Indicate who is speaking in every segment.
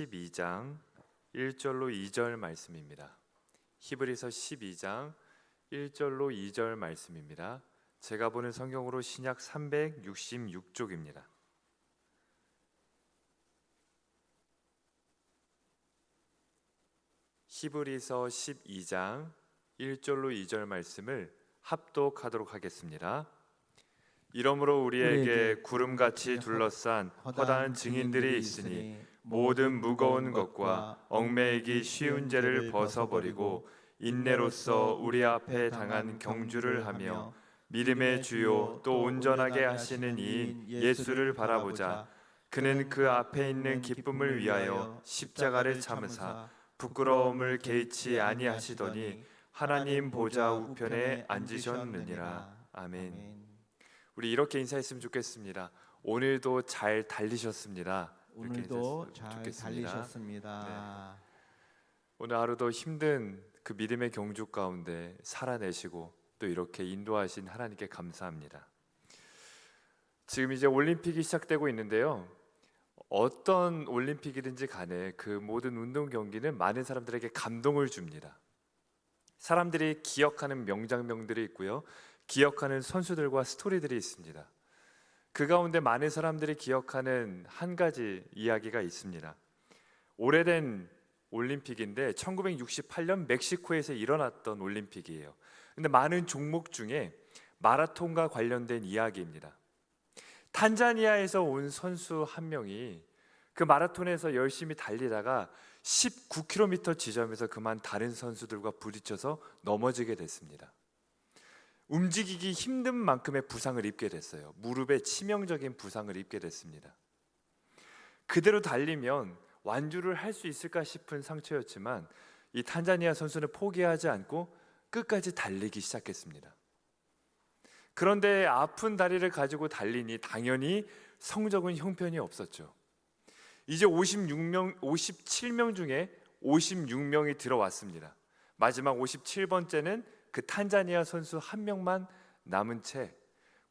Speaker 1: 12장 1절로 2절 말씀입니다. 히브리서 12장 1절로 2절 말씀입니다. 제가 보는 성경으로 신약 366쪽입니다. 히브리서 12장 1절로 2절 말씀을 합독하도록 하겠습니다. 이러므로 우리에게 구름같이 둘러싼 허다한 증인들이 있으니 모든 무거운 것과 얽매이기 쉬운 죄를 벗어버리고 인내로써 우리 앞에 당한 경주를 하며 믿음의 주요 또 온전하게 하시는 이인 예수를 바라보자. 그는 그 앞에 있는 기쁨을 위하여 십자가를 참으사 부끄러움을 개의치 아니하시더니 하나님 보좌 우편에 앉으셨느니라. 아멘. 우리 이렇게 인사했으면 좋겠습니다. 오늘도 잘 달리셨습니다.
Speaker 2: 오늘도 잘 달리셨습니다.
Speaker 1: 네. 오늘 하루도 힘든 그 믿음의 경주 가운데 살아내시고 또 이렇게 인도하신 하나님께 감사합니다. 지금 이제 올림픽이 시작되고 있는데요. 어떤 올림픽이든지 간에 그 모든 운동 경기는 많은 사람들에게 감동을 줍니다. 사람들이 기억하는 명장면들이 있고요. 기억하는 선수들과 스토리들이 있습니다. 그 가운데 많은 사람들이 기억하는 한 가지 이야기가 있습니다. 오래된 올림픽인데 1968년 멕시코에서 일어났던 올림픽이에요. 근데 많은 종목 중에 마라톤과 관련된 이야기입니다. 탄자니아에서 온 선수 한 명이 그 마라톤에서 열심히 달리다가 19km 지점에서 그만 다른 선수들과 부딪혀서 넘어지게 됐습니다. 움직이기 힘든 만큼의 부상을 입게 됐어요. 무릎에 치명적인 부상을 입게 됐습니다. 그대로 달리면 완주를 할 수 있을까 싶은 상처였지만 이 탄자니아 선수는 포기하지 않고 끝까지 달리기 시작했습니다. 그런데 아픈 다리를 가지고 달리니 당연히 성적은 형편이 없었죠. 이제 57명 중에 56명이 들어왔습니다. 마지막 57번째는 그 탄자니아 선수 한 명만 남은 채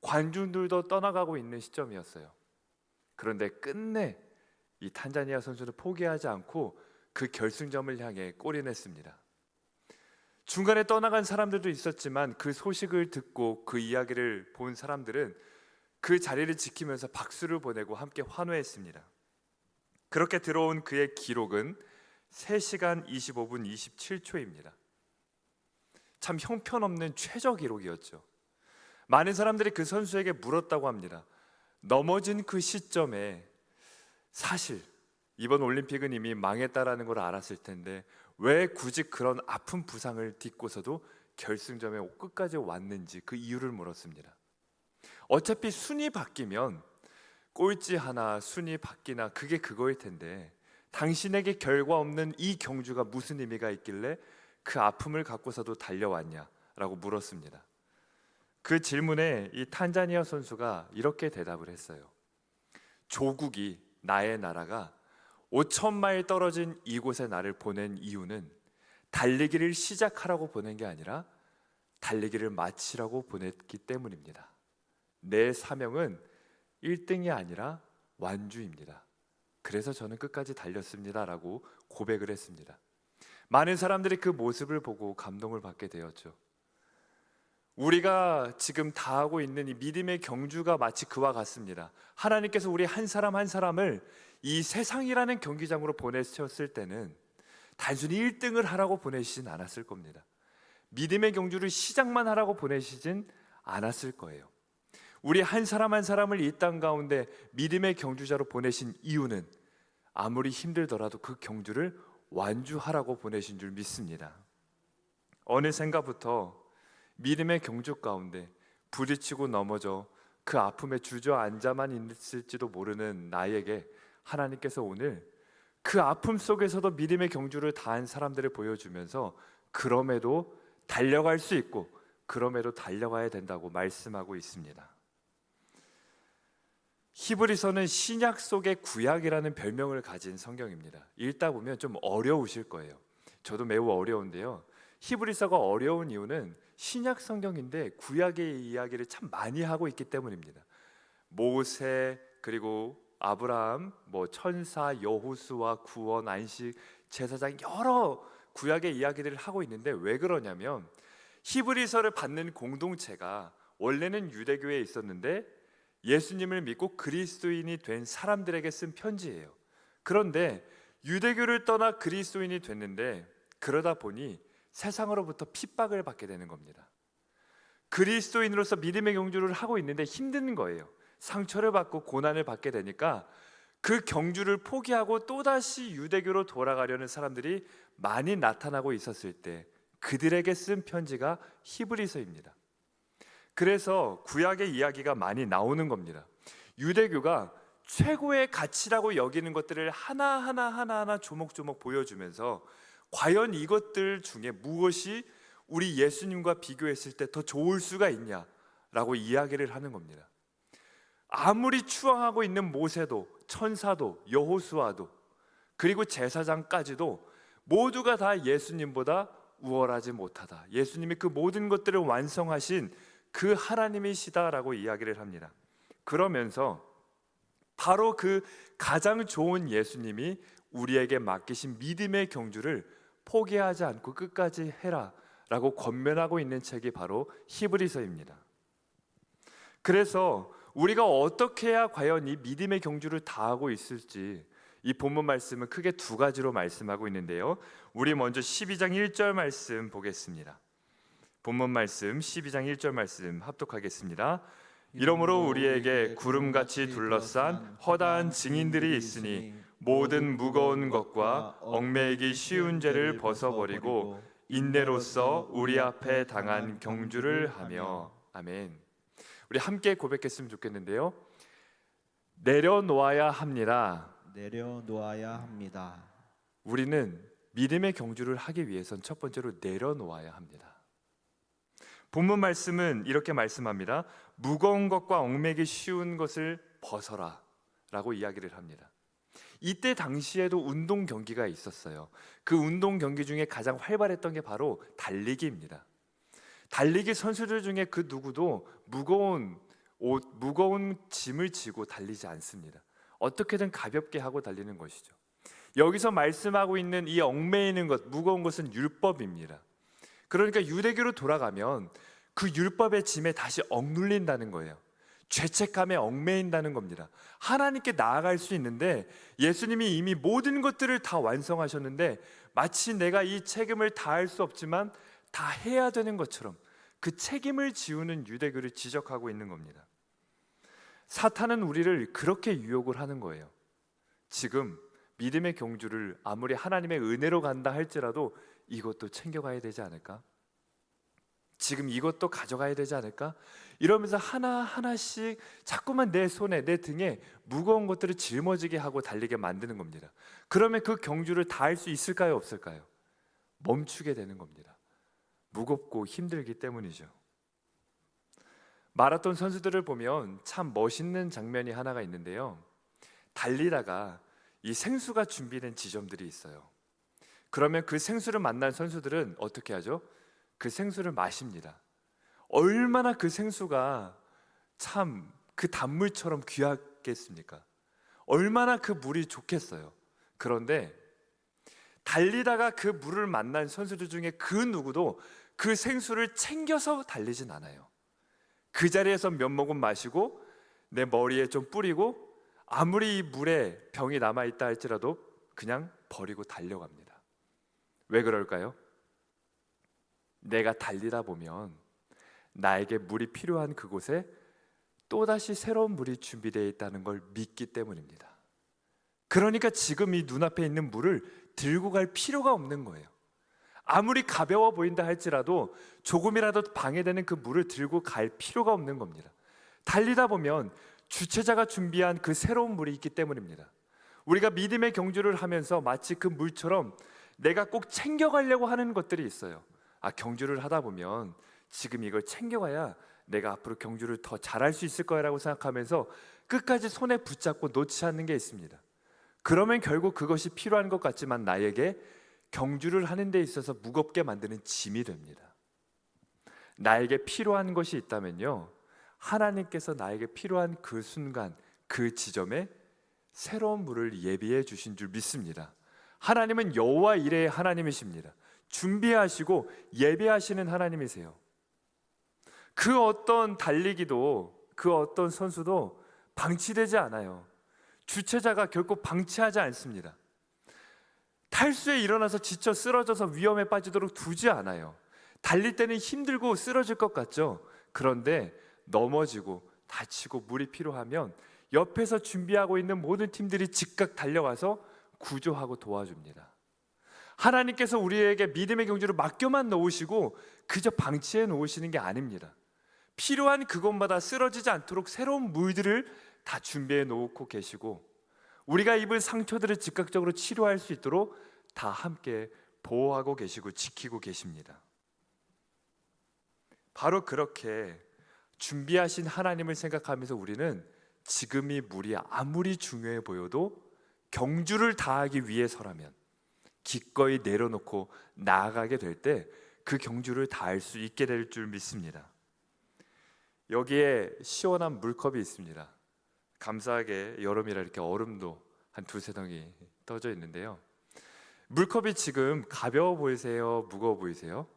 Speaker 1: 관중들도 떠나가고 있는 시점이었어요. 그런데 끝내 이 탄자니아 선수는 포기하지 않고 그 결승점을 향해 골인했습니다. 중간에 떠나간 사람들도 있었지만 그 소식을 듣고 그 이야기를 본 사람들은 그 자리를 지키면서 박수를 보내고 함께 환호했습니다. 그렇게 들어온 그의 기록은 3시간 25분 27초입니다. 참 형편없는 최저 기록이었죠. 많은 사람들이 그 선수에게 물었다고 합니다. 넘어진 그 시점에 사실 이번 올림픽은 이미 망했다라는 걸 알았을 텐데 왜 굳이 그런 아픈 부상을 딛고서도 결승점에 끝까지 왔는지 그 이유를 물었습니다. 어차피 순위 바뀌면 꼴찌 하나 순위 바뀌나 그게 그거일 텐데 당신에게 결과 없는 이 경주가 무슨 의미가 있길래 그 아픔을 갖고서도 달려왔냐라고 물었습니다. 그 질문에 이 탄자니아 선수가 이렇게 대답을 했어요. 조국이 나의 나라가 5,000마일 떨어진 이곳에 나를 보낸 이유는 달리기를 시작하라고 보낸 게 아니라 달리기를 마치라고 보냈기 때문입니다. 내 사명은 1등이 아니라 완주입니다. 그래서 저는 끝까지 달렸습니다 라고 고백을 했습니다. 많은 사람들이 그 모습을 보고 감동을 받게 되었죠. 우리가 지금 다하고 있는 이 믿음의 경주가 마치 그와 같습니다. 하나님께서 우리 한 사람 한 사람을 이 세상이라는 경기장으로 보내셨을 때는 단순히 1등을 하라고 보내시진 않았을 겁니다. 믿음의 경주를 시작만 하라고 보내시진 않았을 거예요. 우리 한 사람 한 사람을 이 땅 가운데 믿음의 경주자로 보내신 이유는 아무리 힘들더라도 그 경주를 완주하라고 보내신 줄 믿습니다. 어느샌가부터 믿음의 경주 가운데 부딪히고 넘어져 그 아픔에 주저앉아만 있을지도 모르는 나에게 하나님께서 오늘 그 아픔 속에서도 믿음의 경주를 다한 사람들을 보여주면서 그럼에도 달려갈 수 있고 그럼에도 달려가야 된다고 말씀하고 있습니다. 히브리서는 신약 속의 구약이라는 별명을 가진 성경입니다. 읽다 보면 좀 어려우실 거예요. 저도 매우 어려운데요. 히브리서가 어려운 이유는 신약 성경인데 구약의 이야기를 참 많이 하고 있기 때문입니다. 모세 그리고 아브라함, 천사, 여호수아, 구원, 안식, 제사장 여러 구약의 이야기들을 하고 있는데 왜 그러냐면 히브리서를 받는 공동체가 원래는 유대교에 있었는데 예수님을 믿고 그리스도인이 된 사람들에게 쓴 편지예요. 그런데 유대교를 떠나 그리스도인이 됐는데 그러다 보니 세상으로부터 핍박을 받게 되는 겁니다. 그리스도인으로서 믿음의 경주를 하고 있는데 힘든 거예요. 상처를 받고 고난을 받게 되니까 그 경주를 포기하고 또다시 유대교로 돌아가려는 사람들이 많이 나타나고 있었을 때 그들에게 쓴 편지가 히브리서입니다. 그래서 구약의 이야기가 많이 나오는 겁니다. 유대교가 최고의 가치라고 여기는 것들을 하나하나 조목조목 보여주면서 과연 이것들 중에 무엇이 우리 예수님과 비교했을 때 더 좋을 수가 있냐라고 이야기를 하는 겁니다. 아무리 추앙하고 있는 모세도, 천사도, 여호수아도, 그리고 제사장까지도 모두가 다 예수님보다 우월하지 못하다. 예수님이 그 모든 것들을 완성하신 그 하나님이시다라고 이야기를 합니다. 그러면서 바로 그 가장 좋은 예수님이 우리에게 맡기신 믿음의 경주를 포기하지 않고 끝까지 해라 라고 권면하고 있는 책이 바로 히브리서입니다. 그래서 우리가 어떻게 해야 과연 이 믿음의 경주를 다하고 있을지 이 본문 말씀은 크게 두 가지로 말씀하고 있는데요. 우리 먼저 12장 1절 말씀 보겠습니다. 본문 말씀 12장 1절 말씀 합독하겠습니다. 이러므로 우리에게 구름같이 둘러싼 허다한 증인들이 있으니 모든 무거운 것과 얽매이기 쉬운 죄를 벗어버리고 인내로써 우리 앞에 당한 경주를 하며. 아멘. 우리 함께 고백했으면 좋겠는데요. 내려놓아야 합니다.
Speaker 2: 내려놓아야 합니다.
Speaker 1: 우리는 믿음의 경주를 하기 위해선 첫 번째로 내려놓아야 합니다. 본문 말씀은 이렇게 말씀합니다. 무거운 것과 얽매기 쉬운 것을 벗어라 라고 이야기를 합니다. 이때 당시에도 운동 경기가 있었어요. 그 운동 경기 중에 가장 활발했던 게 바로 달리기입니다. 달리기 선수들 중에 그 누구도 무거운 옷, 무거운 짐을 지고 달리지 않습니다. 어떻게든 가볍게 하고 달리는 것이죠. 여기서 말씀하고 있는 이 얽매이는 것, 무거운 것은 율법입니다. 그러니까 유대교로 돌아가면 그 율법의 짐에 다시 억눌린다는 거예요. 죄책감에 얽매인다는 겁니다. 하나님께 나아갈 수 있는데 예수님이 이미 모든 것들을 다 완성하셨는데 마치 내가 이 책임을 다할 수 없지만 다 해야 되는 것처럼 그 책임을 지우는 유대교를 지적하고 있는 겁니다. 사탄은 우리를 그렇게 유혹을 하는 거예요. 지금 믿음의 경주를 아무리 하나님의 은혜로 간다 할지라도 이것도 챙겨가야 되지 않을까? 지금 이것도 가져가야 되지 않을까? 이러면서 하나하나씩 자꾸만 내 손에, 내 등에 무거운 것들을 짊어지게 하고 달리게 만드는 겁니다. 그러면 그 경주를 다 할 수 있을까요? 없을까요? 멈추게 되는 겁니다. 무겁고 힘들기 때문이죠. 마라톤 선수들을 보면 참 멋있는 장면이 하나가 있는데요. 달리다가 이 생수가 준비된 지점들이 있어요. 그러면 그 생수를 만난 선수들은 어떻게 하죠? 그 생수를 마십니다. 얼마나 그 생수가 참 그 단물처럼 귀하겠습니까? 얼마나 그 물이 좋겠어요. 그런데 달리다가 그 물을 만난 선수들 중에 그 누구도 그 생수를 챙겨서 달리진 않아요. 그 자리에서 몇 모금 마시고 내 머리에 좀 뿌리고 아무리 이 물에 병이 남아있다 할지라도 그냥 버리고 달려갑니다. 왜 그럴까요? 내가 달리다 보면 나에게 물이 필요한 그곳에 또다시 새로운 물이 준비되어 있다는 걸 믿기 때문입니다. 그러니까 지금 이 눈앞에 있는 물을 들고 갈 필요가 없는 거예요. 아무리 가벼워 보인다 할지라도 조금이라도 방해되는 그 물을 들고 갈 필요가 없는 겁니다. 달리다 보면 주체자가 준비한 그 새로운 물이 있기 때문입니다. 우리가 믿음의 경주를 하면서 마치 그 물처럼 내가 꼭 챙겨가려고 하는 것들이 있어요. 경주를 하다 보면 지금 이걸 챙겨가야 내가 앞으로 경주를 더 잘할 수 있을 거라고 생각하면서 끝까지 손에 붙잡고 놓지 않는 게 있습니다. 그러면 결국 그것이 필요한 것 같지만 나에게 경주를 하는 데 있어서 무겁게 만드는 짐이 됩니다. 나에게 필요한 것이 있다면요, 하나님께서 나에게 필요한 그 순간, 그 지점에 새로운 물을 예비해 주신 줄 믿습니다. 하나님은 여호와 이레의 하나님이십니다. 준비하시고 예배하시는 하나님이세요. 그 어떤 달리기도, 그 어떤 선수도 방치되지 않아요. 주최자가 결코 방치하지 않습니다. 탈수에 일어나서 지쳐 쓰러져서 위험에 빠지도록 두지 않아요. 달릴 때는 힘들고 쓰러질 것 같죠? 그런데 넘어지고 다치고 물이 필요하면 옆에서 준비하고 있는 모든 팀들이 즉각 달려와서 구조하고 도와줍니다. 하나님께서 우리에게 믿음의 경주를 맡겨만 놓으시고 그저 방치해 놓으시는 게 아닙니다. 필요한 그곳마다 쓰러지지 않도록 새로운 물들을 다 준비해 놓고 계시고 우리가 입을 상처들을 즉각적으로 치료할 수 있도록 다 함께 보호하고 계시고 지키고 계십니다. 바로 그렇게 준비하신 하나님을 생각하면서 우리는 지금 이 물이 아무리 중요해 보여도 경주를 다하기 위해서라면 기꺼이 내려놓고 나아가게 될 때 그 경주를 다할 수 있게 될 줄 믿습니다. 여기에 시원한 물컵이 있습니다. 감사하게 여름이라 이렇게 얼음도 한 두세 덩이 떠져 있는데요. 물컵이 지금 가벼워 보이세요? 무거워 보이세요?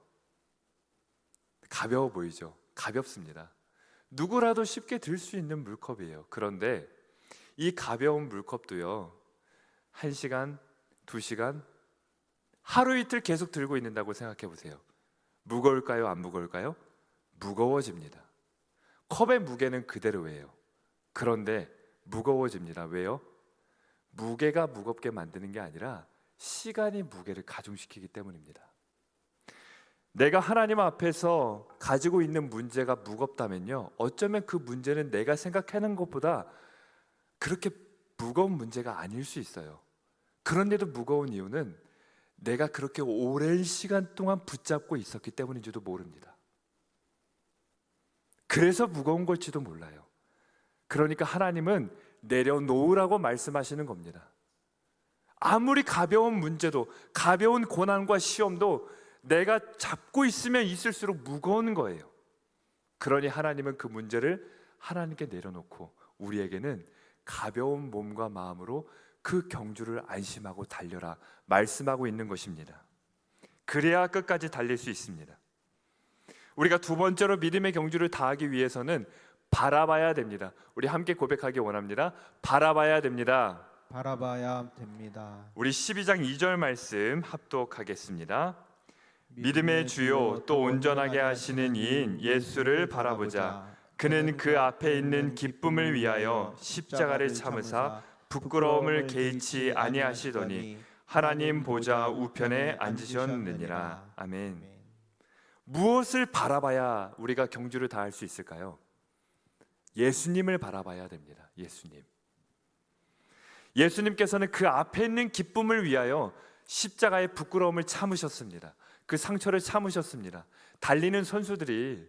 Speaker 1: 가벼워 보이죠? 가볍습니다. 누구라도 쉽게 들 수 있는 물컵이에요. 그런데 이 가벼운 물컵도요, 1시간, 2시간, 하루 이틀 계속 들고 있는다고 생각해 보세요. 무거울까요? 안 무거울까요? 무거워집니다. 컵의 무게는 그대로예요. 그런데 무거워집니다. 왜요? 무게가 무겁게 만드는 게 아니라 시간이 무게를 가중시키기 때문입니다. 내가 하나님 앞에서 가지고 있는 문제가 무겁다면요, 어쩌면 그 문제는 내가 생각하는 것보다 그렇게 무거운 문제가 아닐 수 있어요. 그런데도 무거운 이유는 내가 그렇게 오랜 시간 동안 붙잡고 있었기 때문인지도 모릅니다. 그래서 무거운 걸지도 몰라요. 그러니까 하나님은 내려놓으라고 말씀하시는 겁니다. 아무리 가벼운 문제도, 가벼운 고난과 시험도 내가 잡고 있으면 있을수록 무거운 거예요. 그러니 하나님은 그 문제를 하나님께 내려놓고 우리에게는 가벼운 몸과 마음으로 그 경주를 안심하고 달려라 말씀하고 있는 것입니다. 그래야 끝까지 달릴 수 있습니다. 우리가 두 번째로 믿음의 경주를 다하기 위해서는 바라봐야 됩니다. 우리 함께 고백하기 원합니다. 바라봐야 됩니다.
Speaker 2: 바라봐야 됩니다.
Speaker 1: 우리 12장 2절 말씀 합독하겠습니다. 믿음의 주요 또 온전하게 하시는 이인 예수를 바라보자. 그는 그 앞에 있는 기쁨을 위하여 십자가를 참으사 부끄러움을 개의치 아니하시더니 하나님 보좌 우편에 앉으셨느니라. 아멘. 무엇을 바라봐야 우리가 경주를 다할 수 있을까요? 예수님을 바라봐야 됩니다. 예수님. 예수님께서는 그 앞에 있는 기쁨을 위하여 십자가의 부끄러움을 참으셨습니다. 그 상처를 참으셨습니다. 달리는 선수들이,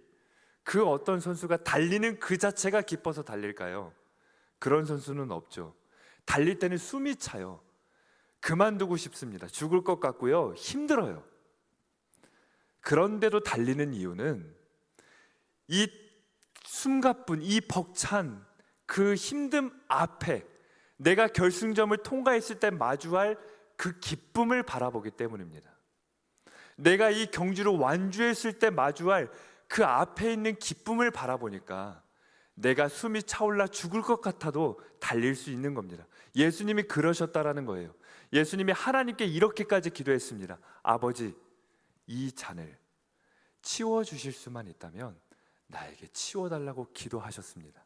Speaker 1: 그 어떤 선수가 달리는 그 자체가 기뻐서 달릴까요? 그런 선수는 없죠. 달릴 때는 숨이 차요. 그만두고 싶습니다. 죽을 것 같고요. 힘들어요. 그런데도 달리는 이유는 이 숨가쁜, 이 벅찬 그 힘듦 앞에 내가 결승점을 통과했을 때 마주할 그 기쁨을 바라보기 때문입니다. 내가 이 경주를 완주했을 때 마주할 그 앞에 있는 기쁨을 바라보니까 내가 숨이 차올라 죽을 것 같아도 달릴 수 있는 겁니다. 예수님이 그러셨다라는 거예요. 예수님이 하나님께 이렇게까지 기도했습니다. 아버지, 이 잔을 치워주실 수만 있다면 나에게 치워달라고 기도하셨습니다.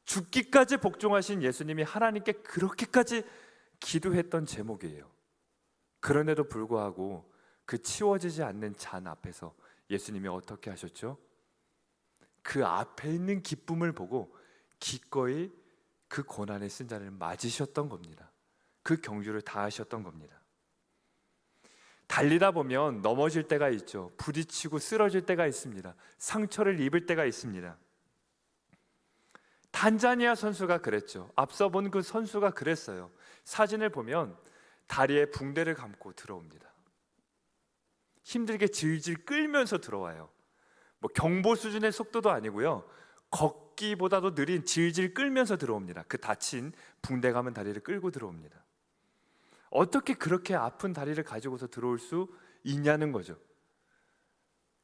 Speaker 1: 죽기까지 복종하신 예수님이 하나님께 그렇게까지 기도했던 제목이에요. 그런데도 불구하고 그 치워지지 않는 잔 앞에서 예수님이 어떻게 하셨죠? 그 앞에 있는 기쁨을 보고 기꺼이 그 고난의 쓴 잔을 맞으셨던 겁니다. 그 경주를 다하셨던 겁니다. 달리다 보면 넘어질 때가 있죠. 부딪히고 쓰러질 때가 있습니다. 상처를 입을 때가 있습니다. 단자니아 선수가 그랬죠. 앞서 본 그 선수가 그랬어요. 사진을 보면 다리에 붕대를 감고 들어옵니다. 힘들게 질질 끌면서 들어와요. 뭐 경보 수준의 속도도 아니고요. 걷기보다도 느린 질질 끌면서 들어옵니다. 그 다친 붕대 감은 다리를 끌고 들어옵니다. 어떻게 그렇게 아픈 다리를 가지고서 들어올 수 있냐는 거죠.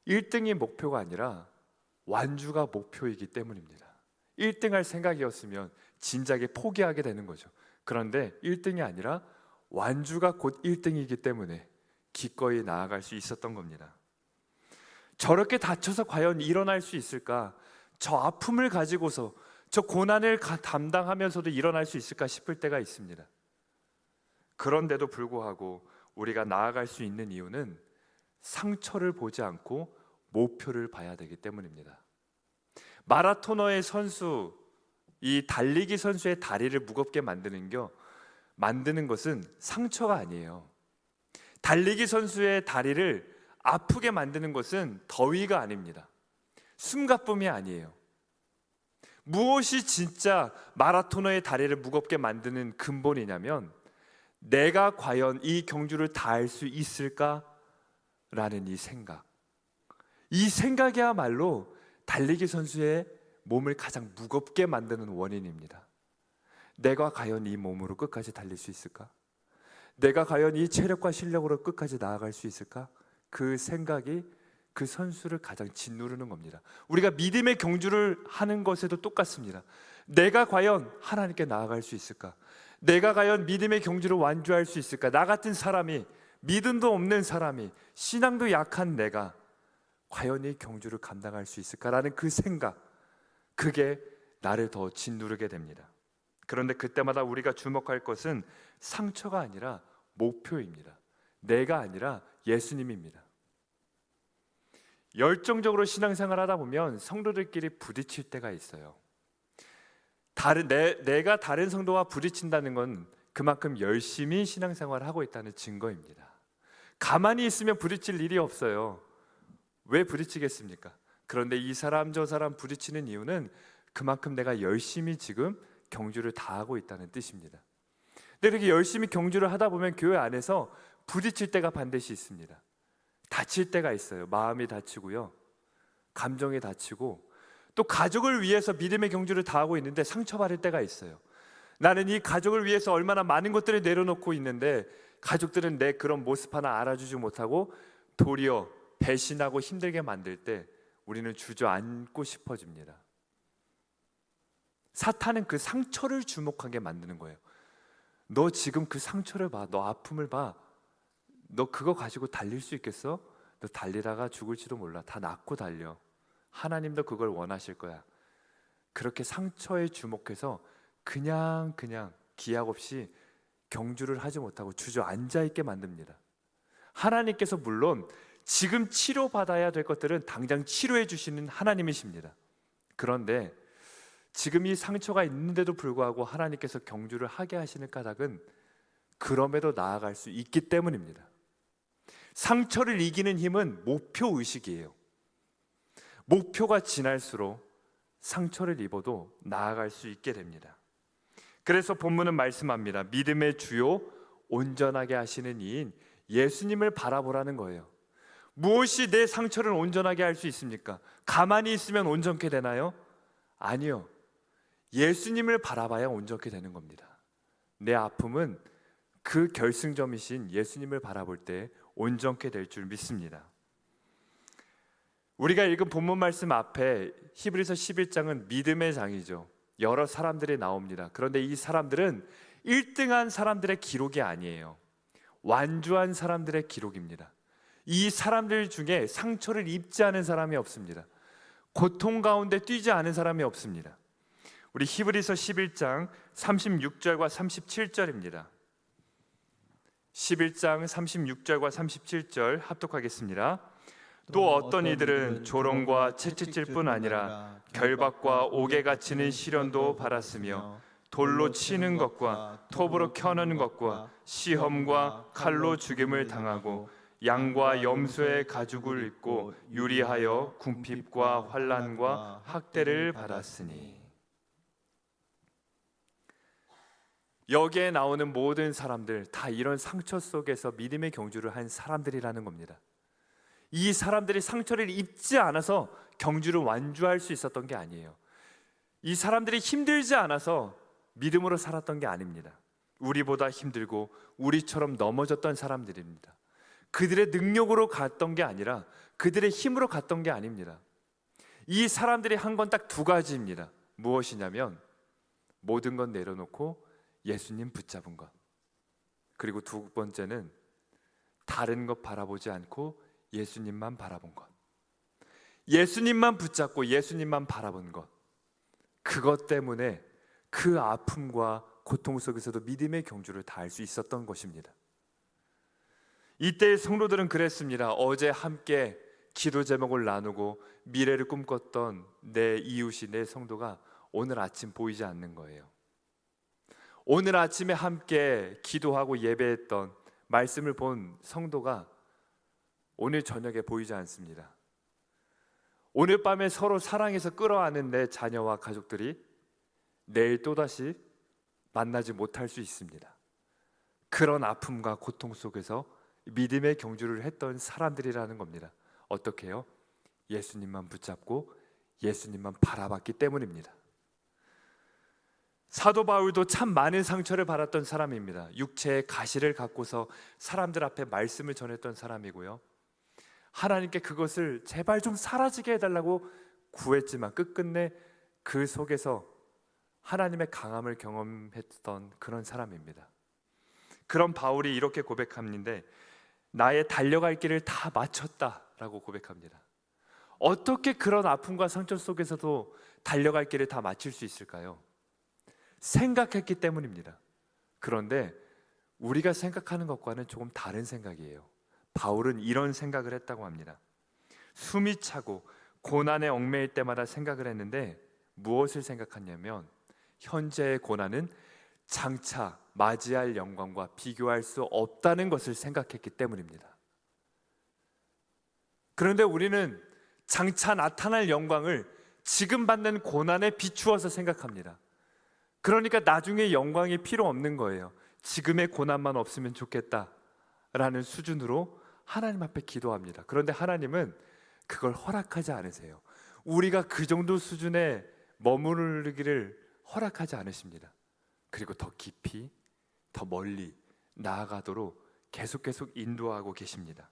Speaker 1: 1등이 목표가 아니라 완주가 목표이기 때문입니다. 1등 할 생각이었으면 진작에 포기하게 되는 거죠. 그런데 1등이 아니라 완주가 곧 1등이기 때문에 기꺼이 나아갈 수 있었던 겁니다. 저렇게 다쳐서 과연 일어날 수 있을까? 저 아픔을 가지고서 저 고난을 담당하면서도 일어날 수 있을까 싶을 때가 있습니다. 그런데도 불구하고 우리가 나아갈 수 있는 이유는 상처를 보지 않고 목표를 봐야 되기 때문입니다. 마라토너의 선수, 이 달리기 선수의 다리를 무겁게 만드는 것은 상처가 아니에요. 달리기 선수의 다리를 아프게 만드는 것은 더위가 아닙니다. 숨가쁨이 아니에요. 무엇이 진짜 마라토너의 다리를 무겁게 만드는 근본이냐면 내가 과연 이 경주를 다할 수 있을까라는 이 생각. 이 생각이야말로 달리기 선수의 몸을 가장 무겁게 만드는 원인입니다. 내가 과연 이 몸으로 끝까지 달릴 수 있을까? 내가 과연 이 체력과 실력으로 끝까지 나아갈 수 있을까? 그 생각이 그 선수를 가장 짓누르는 겁니다. 우리가 믿음의 경주를 하는 것에도 똑같습니다. 내가 과연 하나님께 나아갈 수 있을까? 내가 과연 믿음의 경주를 완주할 수 있을까? 나 같은 사람이, 믿음도 없는 사람이, 신앙도 약한 내가 과연 이 경주를 감당할 수 있을까라는 그 생각, 그게 나를 더 짓누르게 됩니다. 그런데 그때마다 우리가 주목할 것은 상처가 아니라 목표입니다. 내가 아니라 예수님입니다. 열정적으로 신앙생활 하다 보면 성도들끼리 부딪힐 때가 있어요. 내가 다른 성도와 부딪힌다는 건 그만큼 열심히 신앙생활을 하고 있다는 증거입니다. 가만히 있으면 부딪힐 일이 없어요. 왜 부딪히겠습니까? 그런데 이 사람 저 사람 부딪히는 이유는 그만큼 내가 열심히 지금 경주를 다하고 있다는 뜻입니다. 근데 이렇게 열심히 경주를 하다 보면 교회 안에서 부딪힐 때가 반드시 있습니다. 다칠 때가 있어요. 마음이 다치고요, 감정이 다치고, 또 가족을 위해서 믿음의 경주를 다하고 있는데 상처받을 때가 있어요. 나는 이 가족을 위해서 얼마나 많은 것들을 내려놓고 있는데 가족들은 내 그런 모습 하나 알아주지 못하고 도리어 배신하고 힘들게 만들 때 우리는 주저앉고 싶어집니다. 사탄은 그 상처를 주목하게 만드는 거예요. 너 지금 그 상처를 봐, 너 아픔을 봐. 너 그거 가지고 달릴 수 있겠어? 너 달리다가 죽을지도 몰라. 다 낫고 달려. 하나님도 그걸 원하실 거야. 그렇게 상처에 주목해서 그냥 기약 없이 경주를 하지 못하고 주저앉아 있게 만듭니다. 하나님께서 물론 지금 치료받아야 될 것들은 당장 치료해 주시는 하나님이십니다. 그런데 지금 이 상처가 있는데도 불구하고 하나님께서 경주를 하게 하시는 까닭은 그럼에도 나아갈 수 있기 때문입니다. 상처를 이기는 힘은 목표의식이에요. 목표가 지날수록 상처를 입어도 나아갈 수 있게 됩니다. 그래서 본문은 말씀합니다. 믿음의 주요 온전하게 하시는 이인 예수님을 바라보라는 거예요. 무엇이 내 상처를 온전하게 할 수 있습니까? 가만히 있으면 온전케 되나요? 아니요. 예수님을 바라봐야 온전케 되는 겁니다. 내 아픔은 그 결승점이신 예수님을 바라볼 때 온전케 될 줄 믿습니다. 우리가 읽은 본문 말씀 앞에 히브리서 11장은 믿음의 장이죠. 여러 사람들이 나옵니다. 그런데 이 사람들은 1등한 사람들의 기록이 아니에요. 완주한 사람들의 기록입니다. 이 사람들 중에 상처를 입지 않은 사람이 없습니다. 고통 가운데 뛰지 않은 사람이 없습니다. 우리 히브리서 11장 36절과 37절입니다. 11장 36절과 37절 합독하겠습니다. 또 어떤 이들은 조롱과 채찍질 뿐 아니라 결박과 옥에 갇히는 시련도 받았으며 돌로 치는 것과 톱으로 켜는 것과 시험과 칼로 죽임을 당하고 양과 염소의 가죽을 입고 유리하여 궁핍과 환난과 학대를 받았으니. 여기에 나오는 모든 사람들 다 이런 상처 속에서 믿음의 경주를 한 사람들이라는 겁니다. 이 사람들이 상처를 입지 않아서 경주를 완주할 수 있었던 게 아니에요. 이 사람들이 힘들지 않아서 믿음으로 살았던 게 아닙니다. 우리보다 힘들고 우리처럼 넘어졌던 사람들입니다. 그들의 능력으로 갔던 게 아니라 그들의 힘으로 갔던 게 아닙니다. 이 사람들이 한 건 딱 두 가지입니다. 무엇이냐면 모든 건 내려놓고 예수님 붙잡은 것, 그리고 두 번째는 다른 것 바라보지 않고 예수님만 바라본 것. 예수님만 붙잡고 예수님만 바라본 것, 그것 때문에 그 아픔과 고통 속에서도 믿음의 경주를 다할 수 있었던 것입니다. 이때의 성도들은 그랬습니다. 어제 함께 기도 제목을 나누고 미래를 꿈꿨던 내 이웃이, 내 성도가 오늘 아침 보이지 않는 거예요. 오늘 아침에 함께 기도하고 예배했던, 말씀을 본 성도가 오늘 저녁에 보이지 않습니다. 오늘 밤에 서로 사랑해서 끌어안은 내 자녀와 가족들이 내일 또다시 만나지 못할 수 있습니다. 그런 아픔과 고통 속에서 믿음의 경주를 했던 사람들이라는 겁니다. 어떻게 해요? 예수님만 붙잡고 예수님만 바라봤기 때문입니다. 사도 바울도 참 많은 상처를 받았던 사람입니다. 육체의 가시를 갖고서 사람들 앞에 말씀을 전했던 사람이고요, 하나님께 그것을 제발 좀 사라지게 해달라고 구했지만 끝끝내 그 속에서 하나님의 강함을 경험했던 그런 사람입니다. 그런 바울이 이렇게 고백합니다. 나의 달려갈 길을 다 마쳤다라고 고백합니다. 어떻게 그런 아픔과 상처 속에서도 달려갈 길을 다 마칠 수 있을까요? 생각했기 때문입니다. 그런데 우리가 생각하는 것과는 조금 다른 생각이에요. 바울은 이런 생각을 했다고 합니다. 숨이 차고 고난에 얽매일 때마다 생각을 했는데 무엇을 생각했냐면 현재의 고난은 장차 맞이할 영광과 비교할 수 없다는 것을 생각했기 때문입니다. 그런데 우리는 장차 나타날 영광을 지금 받는 고난에 비추어서 생각합니다. 그러니까 나중에 영광이 필요 없는 거예요. 지금의 고난만 없으면 좋겠다라는 수준으로 하나님 앞에 기도합니다. 그런데 하나님은 그걸 허락하지 않으세요. 우리가 그 정도 수준에 머무르기를 허락하지 않으십니다. 그리고 더 깊이, 더 멀리 나아가도록 계속 인도하고 계십니다.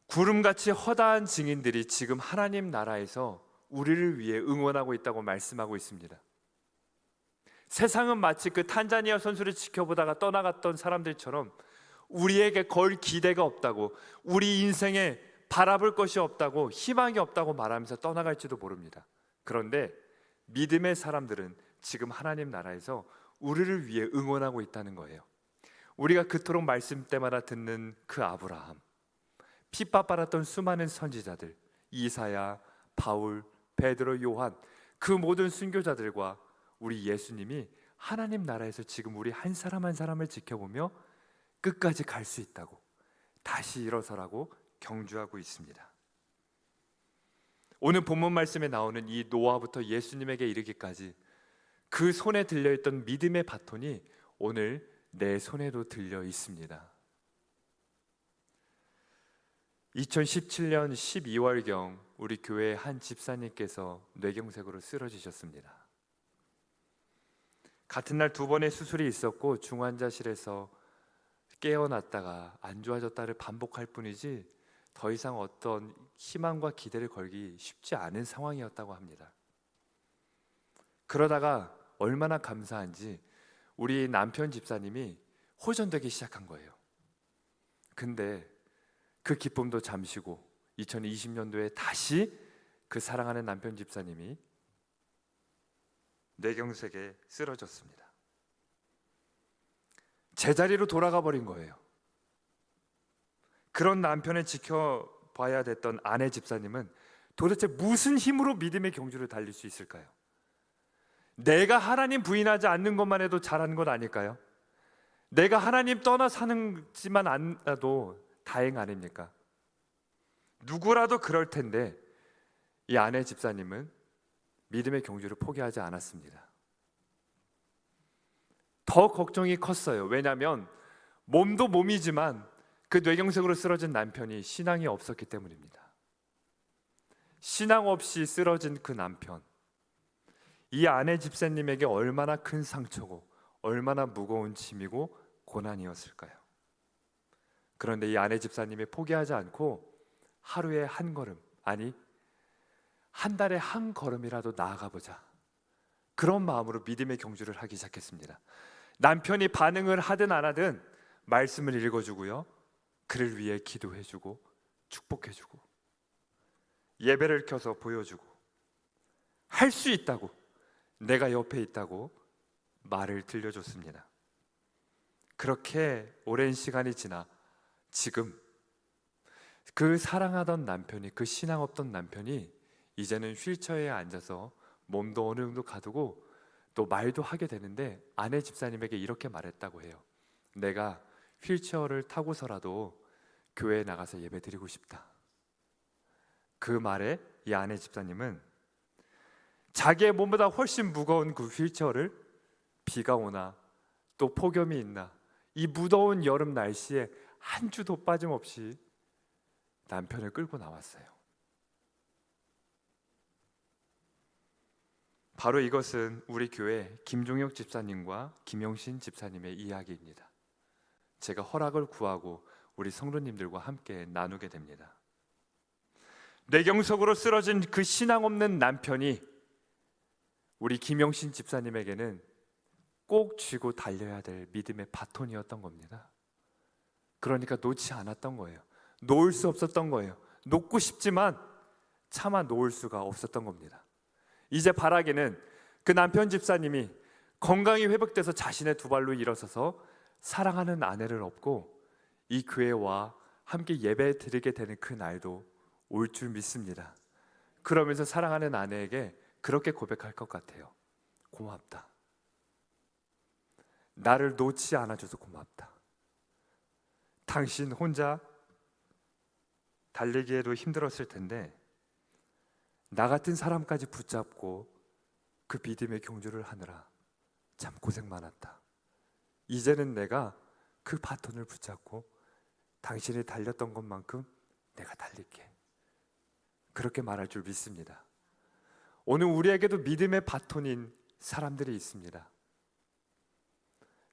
Speaker 1: 구름같이 허다한 증인들이 지금 하나님 나라에서 우리를 위해 응원하고 있다고 말씀하고 있습니다. 세상은 마치 그 탄자니아 선수를 지켜보다가 떠나갔던 사람들처럼 우리에게 걸 기대가 없다고, 우리 인생에 바라볼 것이 없다고, 희망이 없다고 말하면서 떠나갈지도 모릅니다. 그런데 믿음의 사람들은 지금 하나님 나라에서 우리를 위해 응원하고 있다는 거예요. 우리가 그토록 말씀 때마다 듣는 그 아브라함, 핍박받았던 수많은 선지자들, 이사야, 바울, 베드로, 요한, 그 모든 순교자들과 우리 예수님이 하나님 나라에서 지금 우리 한 사람 한 사람을 지켜보며 끝까지 갈 수 있다고, 다시 일어서라고 경주하고 있습니다. 오늘 본문 말씀에 나오는 이 노아부터 예수님에게 이르기까지 그 손에 들려있던 믿음의 바톤이 오늘 내 손에도 들려 있습니다. 2017년 12월경 우리 교회 한 집사님께서 뇌경색으로 쓰러지셨습니다. 같은 날 2번의 수술이 있었고 중환자실에서 깨어났다가 안 좋아졌다를 반복할 뿐이지 더 이상 어떤 희망과 기대를 걸기 쉽지 않은 상황이었다고 합니다. 그러다가 얼마나 감사한지 우리 남편 집사님이 호전되기 시작한 거예요. 근데 그 기쁨도 잠시고 2020년도에 다시 그 사랑하는 남편 집사님이 뇌경색에 쓰러졌습니다. 제자리로 돌아가 버린 거예요. 그런 남편을 지켜봐야 됐던 아내 집사님은 도대체 무슨 힘으로 믿음의 경주를 달릴 수 있을까요? 내가 하나님 부인하지 않는 것만 해도 잘한 것 아닐까요? 내가 하나님 떠나 사는지만 않아도 다행 아닙니까? 누구라도 그럴 텐데 이 아내 집사님은 믿음의 경주를 포기하지 않았습니다. 더 걱정이 컸어요. 왜냐하면 몸도 몸이지만 그 뇌경색으로 쓰러진 남편이 신앙이 없었기 때문입니다. 신앙 없이 쓰러진 그 남편, 이 아내 집사님에게 얼마나 큰 상처고 얼마나 무거운 짐이고 고난이었을까요? 그런데 이 아내 집사님이 포기하지 않고 하루에 한 걸음, 아니 한 달에 한 걸음이라도 나아가 보자, 그런 마음으로 믿음의 경주를 하기 시작했습니다. 남편이 반응을 하든 안 하든 말씀을 읽어주고요, 그를 위해 기도해주고 축복해주고 예배를 켜서 보여주고 할 수 있다고, 내가 옆에 있다고 말을 들려줬습니다. 그렇게 오랜 시간이 지나 지금 그 사랑하던 남편이, 그 신앙 없던 남편이 이제는 휠체어에 앉아서 몸도 어느 정도 가두고 또 말도 하게 되는데, 아내 집사님에게 이렇게 말했다고 해요. 내가 휠체어를 타고서라도 교회에 나가서 예배 드리고 싶다. 그 말에 이 아내 집사님은 자기의 몸보다 훨씬 무거운 그 휠체어를 비가 오나 또 폭염이 있나 이 무더운 여름 날씨에 한 주도 빠짐없이 남편을 끌고 나왔어요. 바로 이것은 우리 교회 김종혁 집사님과 김영신 집사님의 이야기입니다. 제가 허락을 구하고 우리 성도님들과 함께 나누게 됩니다. 뇌경색으로 쓰러진 그 신앙 없는 남편이 우리 김영신 집사님에게는 꼭 쥐고 달려야 될 믿음의 바톤이었던 겁니다. 그러니까 놓지 않았던 거예요. 놓을 수 없었던 거예요. 놓고 싶지만 차마 놓을 수가 없었던 겁니다. 이제 바라기는 그 남편 집사님이 건강이 회복돼서 자신의 두 발로 일어서서 사랑하는 아내를 업고 이 교회와 함께 예배 드리게 되는 그 날도 올 줄 믿습니다. 그러면서 사랑하는 아내에게 그렇게 고백할 것 같아요. 고맙다. 나를 놓지 않아줘서 고맙다. 당신 혼자 달리기에도 힘들었을 텐데 나 같은 사람까지 붙잡고 그 믿음의 경주를 하느라 참 고생 많았다. 이제는 내가 그 바톤을 붙잡고 당신이 달렸던 것만큼 내가 달릴게. 그렇게 말할 줄 믿습니다. 오늘 우리에게도 믿음의 바톤인 사람들이 있습니다.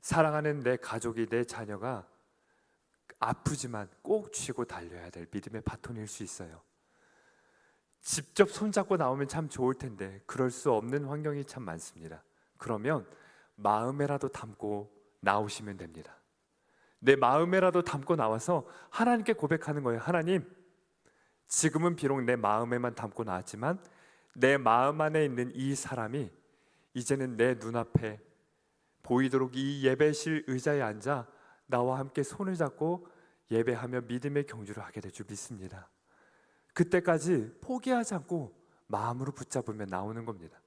Speaker 1: 사랑하는 내 가족이, 내 자녀가 아프지만 꼭 쥐고 달려야 될 믿음의 바톤일 수 있어요. 직접 손잡고 나오면 참 좋을 텐데 그럴 수 없는 환경이 참 많습니다. 그러면 마음에라도 담고 나오시면 됩니다. 내 마음에라도 담고 나와서 하나님께 고백하는 거예요. 하나님, 지금은 비록 내 마음에만 담고 나왔지만 내 마음 안에 있는 이 사람이 이제는 내 눈앞에 보이도록 이 예배실 의자에 앉아 나와 함께 손을 잡고 예배하며 믿음의 경주를 하게 될 줄 믿습니다. 그때까지 포기하지 않고 마음으로 붙잡으면 나오는 겁니다.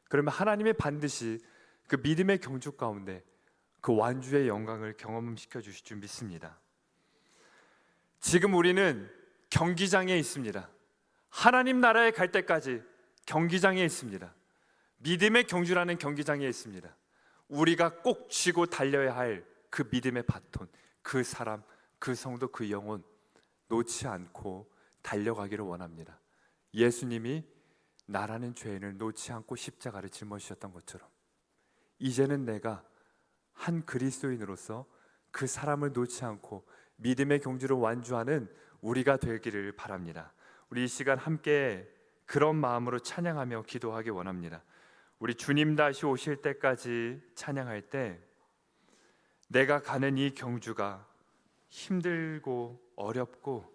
Speaker 1: 그러면 하나님이 반드시 그 믿음의 경주 가운데 그 완주의 영광을 경험시켜 주실 줄 믿습니다. 지금 우리는 경기장에 있습니다. 하나님 나라에 갈 때까지 경기장에 있습니다. 믿음의 경주라는 경기장에 있습니다. 우리가 꼭 쥐고 달려야 할 그 믿음의 바톤, 그 사람, 그 성도, 그 영혼 놓지 않고 달려가기를 원합니다. 예수님이 나라는 죄인을 놓지 않고 십자가를 짊어지셨던 것처럼 이제는 내가 한 그리스도인으로서 그 사람을 놓지 않고 믿음의 경주를 완주하는 우리가 되기를 바랍니다. 우리 이 시간 함께 그런 마음으로 찬양하며 기도하기 원합니다. 우리 주님 다시 오실 때까지 찬양할 때 내가 가는 이 경주가 힘들고 어렵고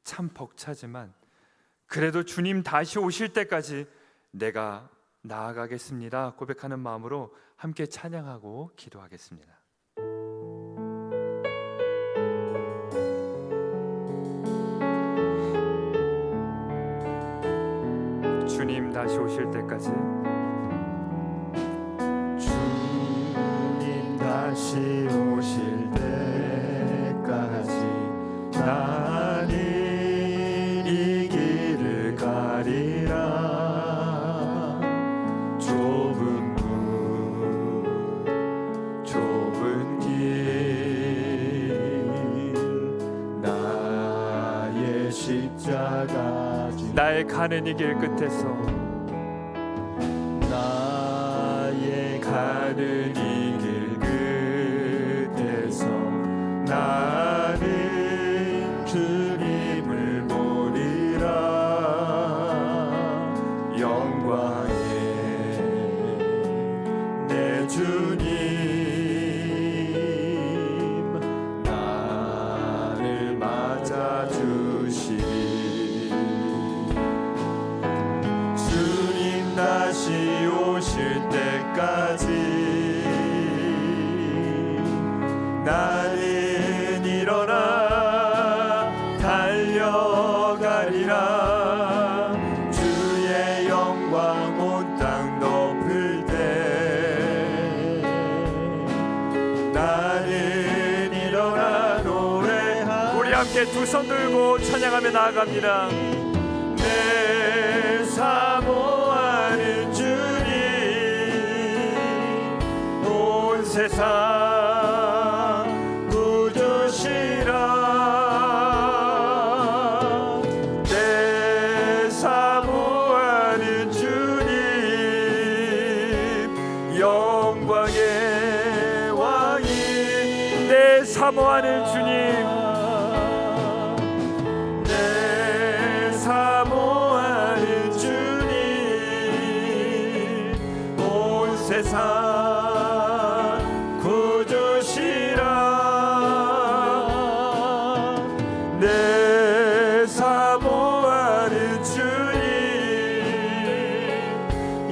Speaker 1: 참 벅차지만 그래도 주님 다시 오실 때까지 내가 나아가겠습니다 고백하는 마음으로 함께 찬양하고 기도하겠습니다. 주님 다시 오실 때까지,
Speaker 2: 주님 다시 오실 때까지 나는 이 길을 가리라. 좁은 문 좁은 길 나의 십자가
Speaker 1: 나의 가는 이 길 끝에서
Speaker 2: 나 나는 이 길 끝에서 나는 주님을 보리라. 영광의 내 주님 나를 맞아주시리. 주님 다시 오실 때까지 나는 일어나 달려가리라. 주의 영광 온 땅 덮을 때 나는 일어나 노래하리.
Speaker 1: 우리 함께 두 손 들고 찬양하며 나아갑니다.
Speaker 2: 내 사모하는 주님 온 세상 구주시라. 내 사모하는 주님 영광의 왕이.
Speaker 1: 내 사모하는 주님,
Speaker 2: 내 사모하는 주님 온 세상 구주시라. 내 사모하는 주님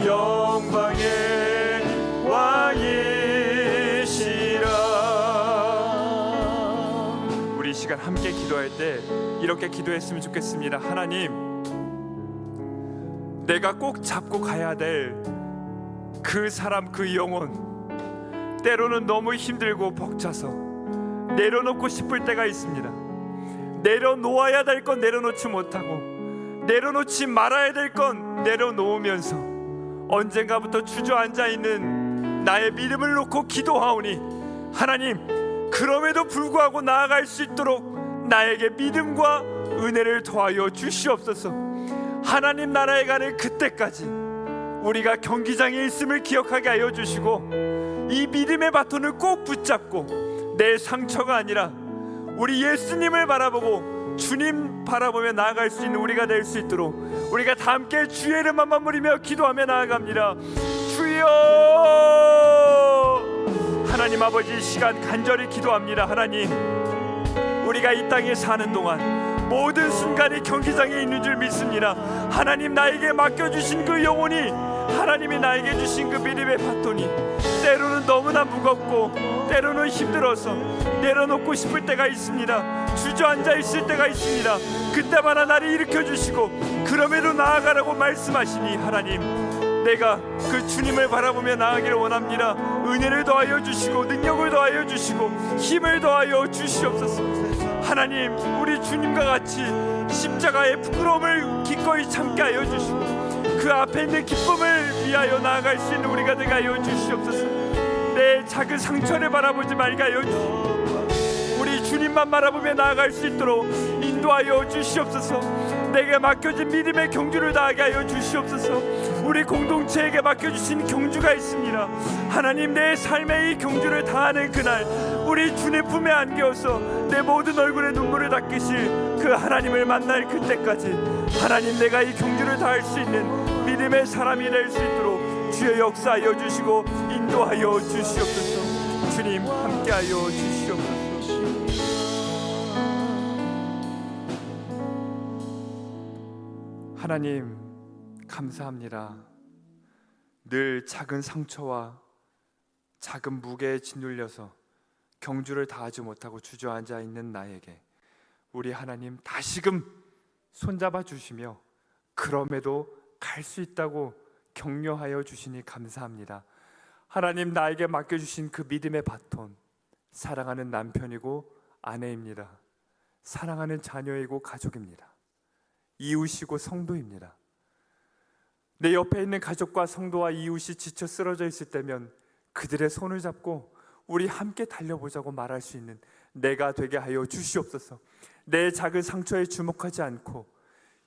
Speaker 2: 영광의 왕이시라.
Speaker 1: 우리 이 시간 함께 기도할 때 이렇게 기도했으면 좋겠습니다. 하나님, 내가 꼭 잡고 가야 될 그 사람, 그 영혼, 때로는 너무 힘들고 벅차서 내려놓고 싶을 때가 있습니다. 내려놓아야 될 건 내려놓지 못하고 내려놓지 말아야 될 건 내려놓으면서 언젠가부터 주저앉아 있는 나의 믿음을 놓고 기도하오니, 하나님, 그럼에도 불구하고 나아갈 수 있도록 나에게 믿음과 은혜를 더하여 주시옵소서. 하나님 나라에 가는 그때까지 우리가 경기장에 있음을 기억하게 하여 주시고, 이 믿음의 바톤을 꼭 붙잡고 내 상처가 아니라 우리 예수님을 바라보고 주님 바라보며 나아갈 수 있는 우리가 될 수 있도록 우리가 다 함께 주의 이름만 맞물리며 기도하며 나아갑니다. 주여, 하나님 아버지, 이 시간 간절히 기도합니다. 하나님, 우리가 이 땅에 사는 동안 모든 순간이 경기장에 있는 줄 믿습니다. 하나님, 나에게 맡겨주신 그 영혼이, 하나님이 나에게 주신 그 믿음의 바톤이 때로는 너무나 무겁고 때로는 힘들어서 내려놓고 싶을 때가 있습니다. 주저앉아 있을 때가 있습니다. 그때마다 나를 일으켜주시고 그럼에도 나아가라고 말씀하시니, 하나님, 내가 그 주님을 바라보며 나아가기를 원합니다. 은혜를 더하여 주시고 능력을 더하여 주시고 힘을 더하여 주시옵소서. 하나님, 우리 주님과 같이 십자가의 부끄러움을 기꺼이 참게 하여 주시고 그 앞에 있는 기쁨을 위하여 나아갈 수 있는 우리가 되게 하여 주시옵소서. 내 작은 상처를 바라보지 말게 하여 주시고 우리 주님만 바라보며 나아갈 수 있도록 인도하여 주시옵소서. 내게 맡겨진 믿음의 경주를 다하게 하여 주시옵소서. 우리 공동체에게 맡겨주신 경주가 있습니다. 하나님, 내 삶의 이 경주를 다하는 그날 우리 주님 품에 안겨서 내 모든 얼굴에 눈물을 닦으실 그 하나님을 만날 그때까지, 하나님, 내가 이 경주를 다할 수 있는 믿음의 사람이 될 수 있도록 주여 역사하여 주시고 인도하여 주시옵소서. 주님, 함께하여 주시옵소서. 하나님, 감사합니다. 늘 작은 상처와 작은 무게에 짓눌려서 경주를 다하지 못하고 주저앉아 있는 나에게 우리 하나님 다시금 손잡아 주시며 그럼에도 갈 수 있다고 격려하여 주시니 감사합니다. 하나님, 나에게 맡겨주신 그 믿음의 바톤, 사랑하는 남편이고 아내입니다. 사랑하는 자녀이고 가족입니다. 이웃이고 성도입니다. 내 옆에 있는 가족과 성도와 이웃이 지쳐 쓰러져 있을 때면 그들의 손을 잡고 우리 함께 달려보자고 말할 수 있는 내가 되게 하여 주시옵소서. 내 작은 상처에 주목하지 않고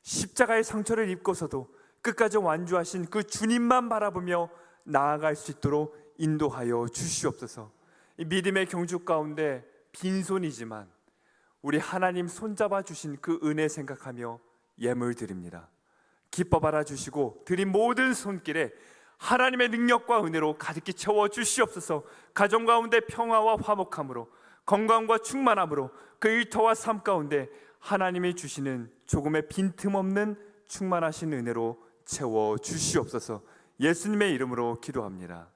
Speaker 1: 십자가의 상처를 입고서도 끝까지 완주하신 그 주님만 바라보며 나아갈 수 있도록 인도하여 주시옵소서. 이 믿음의 경주 가운데 빈손이지만 우리 하나님 손잡아 주신 그 은혜 생각하며 예물 드립니다. 기뻐 받아 주시고 드린 모든 손길에 하나님의 능력과 은혜로 가득히 채워 주시옵소서. 가정 가운데 평화와 화목함으로, 건강과 충만함으로, 그 일터와 삶 가운데 하나님이 주시는 조금의 빈틈없는 충만하신 은혜로 채워 주시옵소서. 예수님의 이름으로 기도합니다.